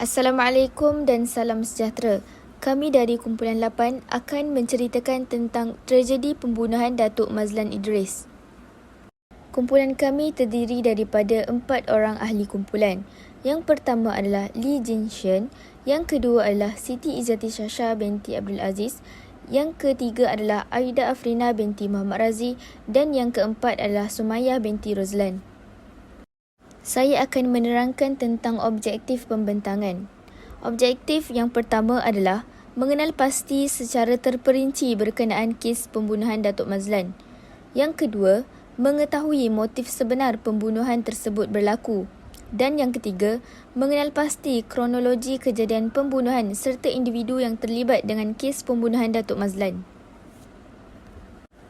Assalamualaikum dan salam sejahtera. Kami dari Kumpulan 8 akan menceritakan tentang tragedi pembunuhan Datuk Mazlan Idris. Kumpulan kami terdiri daripada 4 orang ahli kumpulan. Yang pertama adalah Lee Jin Shen, yang kedua adalah Siti Izzati Shasha binti Abdul Aziz, yang ketiga adalah Aida Afrina binti Muhammad Razi dan yang keempat adalah Sumayyah binti Rozlan. Saya akan menerangkan tentang objektif pembentangan. Objektif yang pertama adalah mengenal pasti secara terperinci berkenaan kes pembunuhan Datuk Mazlan. Yang kedua, mengetahui motif sebenar pembunuhan tersebut berlaku. Dan yang ketiga, mengenal pasti kronologi kejadian pembunuhan serta individu yang terlibat dengan kes pembunuhan Datuk Mazlan.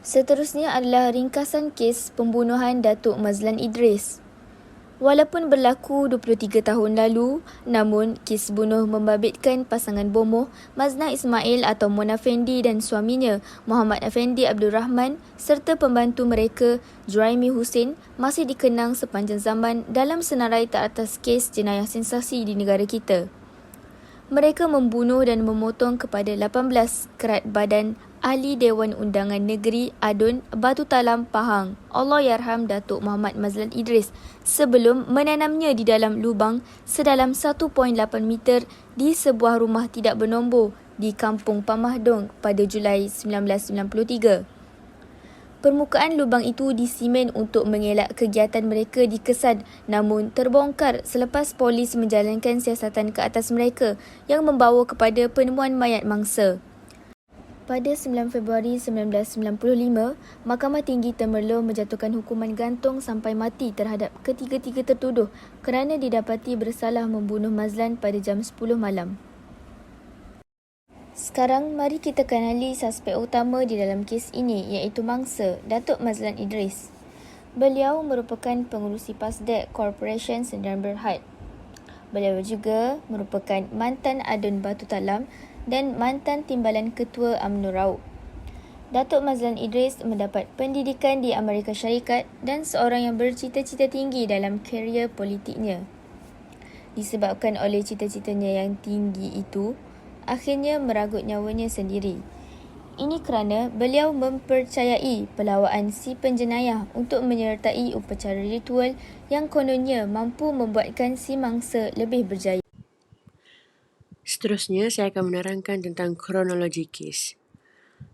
Seterusnya adalah ringkasan kes pembunuhan Datuk Mazlan Idris. Walaupun berlaku 23 tahun lalu, namun kes bunuh membabitkan pasangan bomoh Maznah Ismail atau Mona Fendi dan suaminya Muhammad Effendi Abdul Rahman serta pembantu mereka Juraimi Hussein masih dikenang sepanjang zaman dalam senarai teratas kes jenayah sensasi di negara kita. Mereka membunuh dan memotong kepada 18 kerat badan Ahli Dewan Undangan Negeri Adun Batu Talam Pahang, Allahyarham Datuk Muhammad Mazlan Idris, sebelum menanamnya di dalam lubang sedalam 1.8 meter di sebuah rumah tidak bernombor di Kampung Pamahdong pada Julai 1993. Permukaan lubang itu disimen untuk mengelak kegiatan mereka dikesan, namun terbongkar selepas polis menjalankan siasatan ke atas mereka yang membawa kepada penemuan mayat mangsa. Pada 9 Februari 1995, Mahkamah Tinggi Temerloh menjatuhkan hukuman gantung sampai mati terhadap ketiga-tiga tertuduh kerana didapati bersalah membunuh Mazlan pada jam 10 malam. Sekarang, mari kita kenali suspek utama di dalam kes ini, iaitu mangsa, Datuk Mazlan Idris. Beliau merupakan pengerusi PASDEC Corporation Sdn Bhd. Beliau juga merupakan mantan Adun Batu Talam dan mantan Timbalan Ketua UMNO Raub. Datuk Mazlan Idris mendapat pendidikan di Amerika Syarikat dan seorang yang bercita-cita tinggi dalam karier politiknya. Disebabkan oleh cita-citanya yang tinggi itu, akhirnya meragut nyawanya sendiri. Ini kerana beliau mempercayai pelawaan si penjenayah untuk menyertai upacara ritual yang kononnya mampu membuatkan si mangsa lebih berjaya. Seterusnya, saya akan menerangkan tentang kronologi kes.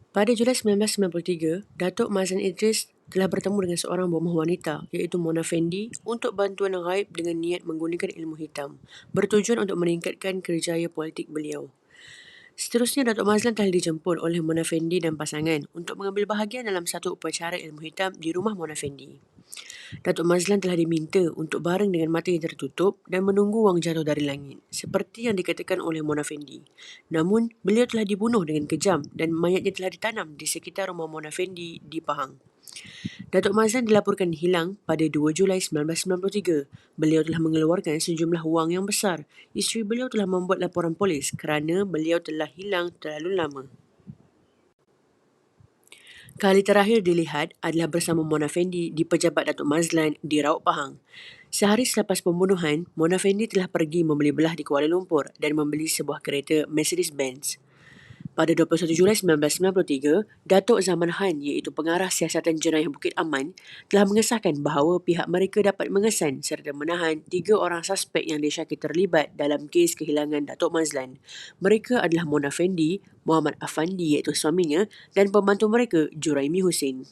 Pada Julai 1993, Datuk Mazlan Idris telah bertemu dengan seorang bomoh wanita iaitu Mona Fendi untuk bantuan ghaib dengan niat menggunakan ilmu hitam, bertujuan untuk meningkatkan kerjaya politik beliau. Seterusnya, Datuk Mazlan telah dijemput oleh Mona Fendi dan pasangan untuk mengambil bahagian dalam satu upacara ilmu hitam di rumah Mona Fendi. Datuk Mazlan telah diminta untuk bareng dengan mata yang tertutup dan menunggu wang jatuh dari langit, seperti yang dikatakan oleh Mona Fendi. Namun, beliau telah dibunuh dengan kejam dan mayatnya telah ditanam di sekitar rumah Mona Fendi di Pahang. Datuk Mazlan dilaporkan hilang pada 2 Julai 1993. Beliau telah mengeluarkan sejumlah wang yang besar. Isteri beliau telah membuat laporan polis kerana beliau telah hilang terlalu lama. Kali terakhir dilihat adalah bersama Mona Fendi di pejabat Datuk Mazlan di Raub Pahang. Sehari selepas pembunuhan, Mona Fendi telah pergi membeli belah di Kuala Lumpur dan membeli sebuah kereta Mercedes-Benz. Pada 21 Julai 1993, Datuk Zaman Han iaitu pengarah siasatan jenayah Bukit Aman telah mengesahkan bahawa pihak mereka dapat mengesan serta menahan 3 orang suspek yang disyaki terlibat dalam kes kehilangan Datuk Mazlan. Mereka adalah Mona Fendi, Muhammad Afandi iaitu suaminya dan pembantu mereka Juraimi Hussein.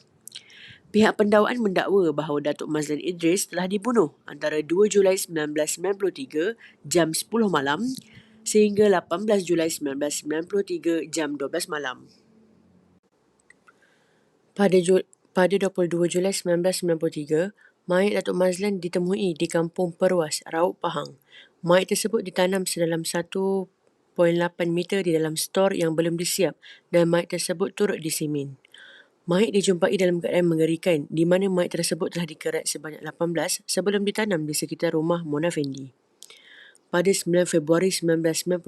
Pihak pendakwaan mendakwa bahawa Datuk Mazlan Idris telah dibunuh antara 2 Julai 1993 jam 10 malam sehingga 18 Julai 1993 jam 12 malam. Pada 22 Julai 1993, mayat Datuk Mazlan ditemui di Kampung Perwas, Raub Pahang. Mayat tersebut ditanam sedalam 1.8 meter di dalam stor yang belum disiap dan mayat tersebut turut disimen. Mayat dijumpai dalam keadaan mengerikan di mana mayat tersebut telah dikerat sebanyak 18 sebelum ditanam di sekitar rumah Mona Fendi. Pada 9 Februari 1995,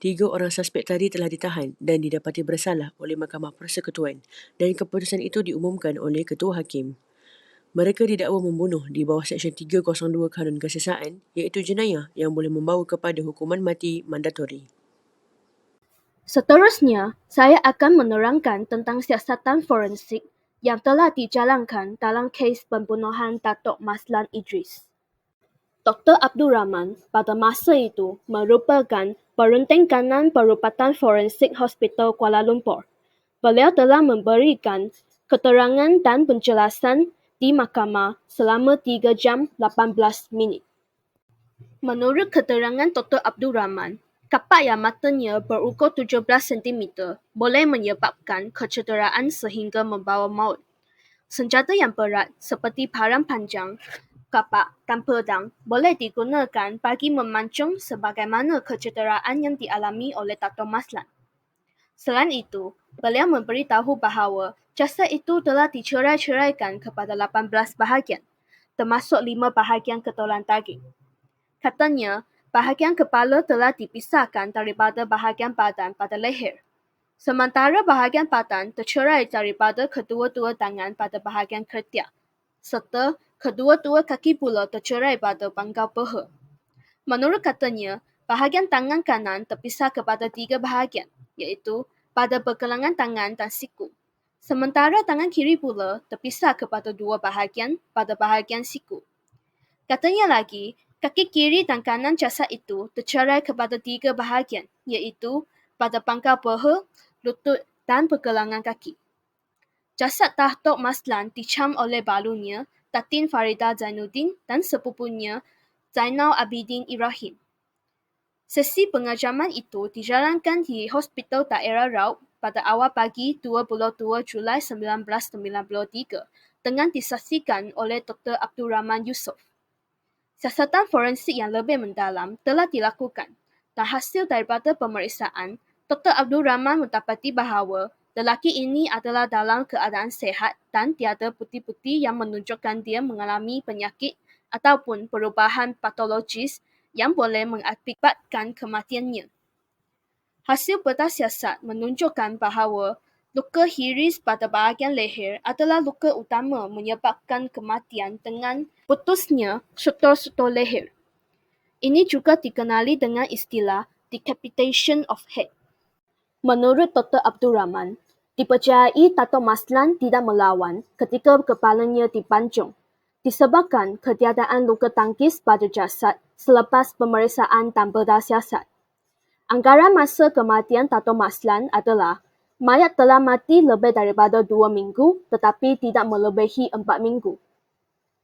3 orang suspek tadi telah ditahan dan didapati bersalah oleh Mahkamah Persekutuan dan keputusan itu diumumkan oleh Ketua Hakim. Mereka didakwa membunuh di bawah Seksyen 302 Kanun Kesesaan, iaitu jenayah yang boleh membawa kepada hukuman mati mandatori. Seterusnya, saya akan menerangkan tentang siasatan forensik yang telah dijalankan dalam kes pembunuhan Datuk Mazlan Idris. Dr. Abdul Rahman pada masa itu merupakan perenting kanan perubatan forensik Hospital Kuala Lumpur. Beliau telah memberikan keterangan dan penjelasan di mahkamah selama 3 jam 18 minit. Menurut keterangan Dr. Abdul Rahman, kapak yang matanya berukur 17 cm boleh menyebabkan kecederaan sehingga membawa maut. Senjata yang berat seperti parang panjang, kapak dan pedang boleh digunakan bagi memancung sebagaimana kecederaan yang dialami oleh Dato' Mazlan. Selain itu, beliau memberitahu bahawa jasad itu telah dicerai-ceraikan kepada 18 bahagian, termasuk 5 bahagian ketulan daging. Katanya, bahagian kepala telah dipisahkan daripada bahagian badan pada leher. Sementara bahagian badan tercerai daripada kedua-dua tangan pada bahagian ketiak, serta kedua-dua kaki pula tercerai pada pangkal peha. Menurut katanya, bahagian tangan kanan terpisah kepada 3 bahagian, iaitu pada pergelangan tangan dan siku. Sementara tangan kiri pula terpisah kepada 2 bahagian pada bahagian siku. Katanya lagi, kaki kiri dan kanan jasad itu tercerai kepada 3 bahagian, iaitu pada pangkal peha, lutut dan pergelangan kaki. Jasad Datuk Mazlan dicam oleh balunya, Datin Farida Zainuddin dan sepupunya Zainal Abidin Ibrahim. Sesi pengajaman itu dijalankan di Hospital Daerah Raub pada awal pagi 22 Julai 1993 dengan disaksikan oleh Dr. Abdul Rahman Yusof. Siasatan forensik yang lebih mendalam telah dilakukan dan hasil daripada pemeriksaan, Dr. Abdul Rahman mendapati bahawa lelaki ini adalah dalam keadaan sihat dan tiada bukti-bukti yang menunjukkan dia mengalami penyakit ataupun perubahan patologis yang boleh mengakibatkan kematiannya. Hasil bedah siasat menunjukkan bahawa luka hiris pada bahagian leher adalah luka utama menyebabkan kematian dengan putusnya sutur-sutur leher. Ini juga dikenali dengan istilah decapitation of head. Menurut Dr. Abdul Rahman, dipercayai Dato' Mazlan tidak melawan ketika kepalanya dipancung, disebabkan ketiadaan luka tangkis pada jasad selepas pemeriksaan dan bedah siasat. Anggaran masa kematian Dato' Mazlan adalah mayat telah mati lebih daripada 2 minggu tetapi tidak melebihi 4 minggu.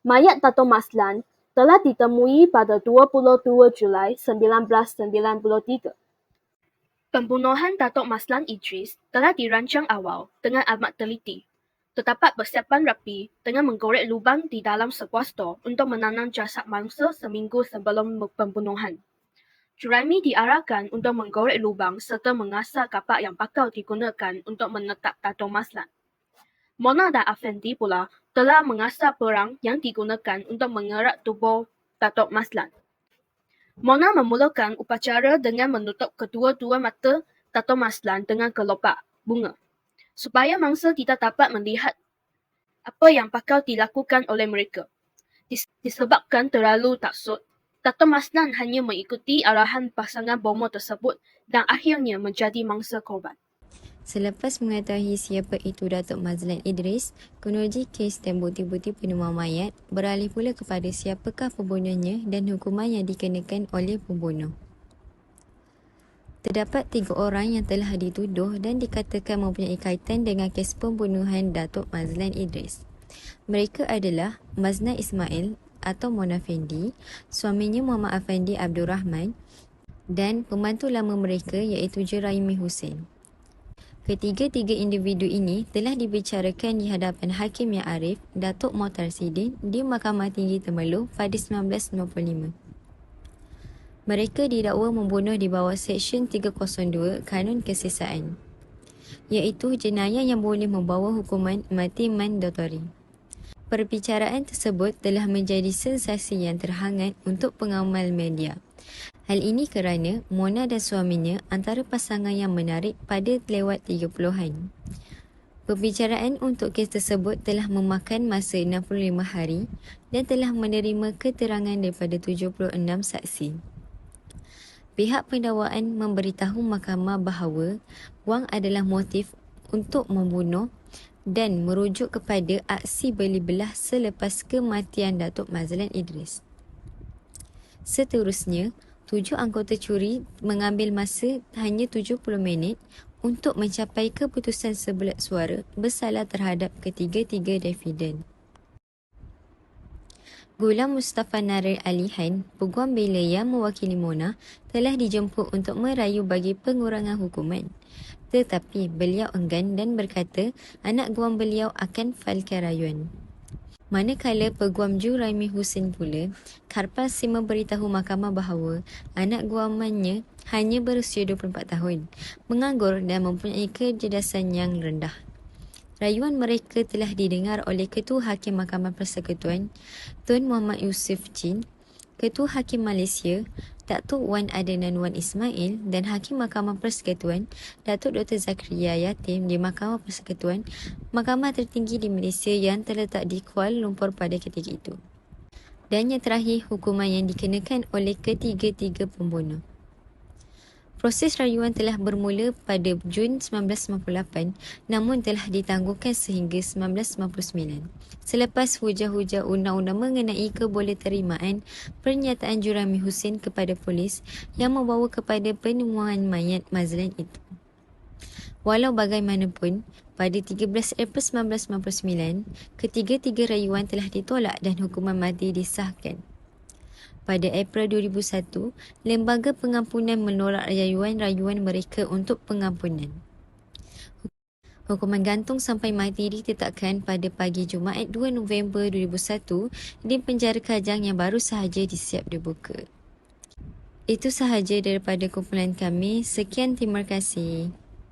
Mayat Dato' Mazlan telah ditemui pada 22 Julai 1993. Pembunuhan Datuk Mazlan Idris telah dirancang awal dengan amat teliti. Terdapat persiapan rapi dengan menggorek lubang di dalam sebuah stor untuk menanam jasad mangsa seminggu sebelum pembunuhan. Juraimi diarahkan untuk menggorek lubang serta mengasah kapak yang bakal digunakan untuk menetap Datuk Mazlan. Mona dan Afendi pula telah mengasah perang yang digunakan untuk mengerat tubuh Datuk Mazlan. Mona memulakan upacara dengan menutup kedua-dua mata Datuk Mazlan dengan kelopak bunga, supaya mangsa tidak dapat melihat apa yang bakal dilakukan oleh mereka. Disebabkan terlalu taksut, Datuk Mazlan hanya mengikuti arahan pasangan bomoh tersebut dan akhirnya menjadi mangsa korban. Selepas mengetahui siapa itu Datuk Mazlan Idris, kronologi kes dan bukti-bukti penemuan mayat beralih pula kepada siapakah pembunuhnya dan hukuman yang dikenakan oleh pembunuh. Terdapat 3 orang yang telah dituduh dan dikatakan mempunyai kaitan dengan kes pembunuhan Datuk Mazlan Idris. Mereka adalah Mazna Ismail atau Mona Fendi, suaminya Muhammad Afandi Abdul Rahman dan pembantu lama mereka iaitu Juraimi Hussein. Ketiga-tiga individu ini telah dibicarakan di hadapan Hakim Yang Arif, Datuk Mohtar Sidin di Mahkamah Tinggi Temerloh pada 1995. Mereka didakwa membunuh di bawah Seksyen 302 Kanun Kesesaan, iaitu jenayah yang boleh membawa hukuman mati mandatori. Perbicaraan tersebut telah menjadi sensasi yang terhangat untuk pengamal media. Hal ini kerana Mona dan suaminya antara pasangan yang menarik pada lewat 30-an. Pembicaraan untuk kes tersebut telah memakan masa 65 hari dan telah menerima keterangan daripada 76 saksi. Pihak pendakwaan memberitahu mahkamah bahawa wang adalah motif untuk membunuh dan merujuk kepada aksi beli belah selepas kematian Datuk Mazlan Idris. Seterusnya, 7 anggota curi mengambil masa hanya 70 minit untuk mencapai keputusan sebelat suara bersalah terhadap ketiga-tiga defendant. Gulam Mustafa Narir Alihan, peguam bela yang mewakili Mona, telah dijemput untuk merayu bagi pengurangan hukuman. Tetapi beliau enggan dan berkata anak guam beliau akan failkan rayuan. Manakala peguam Juraimi Hussein pula, Karpasi memberitahu mahkamah bahawa anak guamannya hanya berusia 24 tahun, menganggur dan mempunyai kecerdasan yang rendah. Rayuan mereka telah didengar oleh Ketua Hakim Mahkamah Persekutuan Tun Muhammad Yusof Jin, Ketua Hakim Malaysia Datuk Wan Adenan Wan Ismail dan Hakim Mahkamah Persekutuan Datuk Dr. Zakaria Yatim di Mahkamah Persekutuan, mahkamah tertinggi di Malaysia yang terletak di Kuala Lumpur pada ketika itu. Dan yang terakhir, hukuman yang dikenakan oleh ketiga-tiga pembunuh. Proses rayuan telah bermula pada Jun 1998 namun telah ditangguhkan sehingga 1999. Selepas hujah-hujah undang-undang mengenai kebolehterimaan pernyataan Juraimi Hussein kepada polis yang membawa kepada penemuan mayat Mazlan itu. Walau bagaimanapun, pada 13 April 1999, ketiga-tiga rayuan telah ditolak dan hukuman mati disahkan. Pada April 2001, Lembaga Pengampunan menolak rayuan-rayuan mereka untuk pengampunan. Hukuman gantung sampai mati ditetapkan pada pagi Jumaat 2 November 2001 di penjara Kajang yang baru sahaja disiap dibuka. Itu sahaja daripada kumpulan kami. Sekian, terima kasih.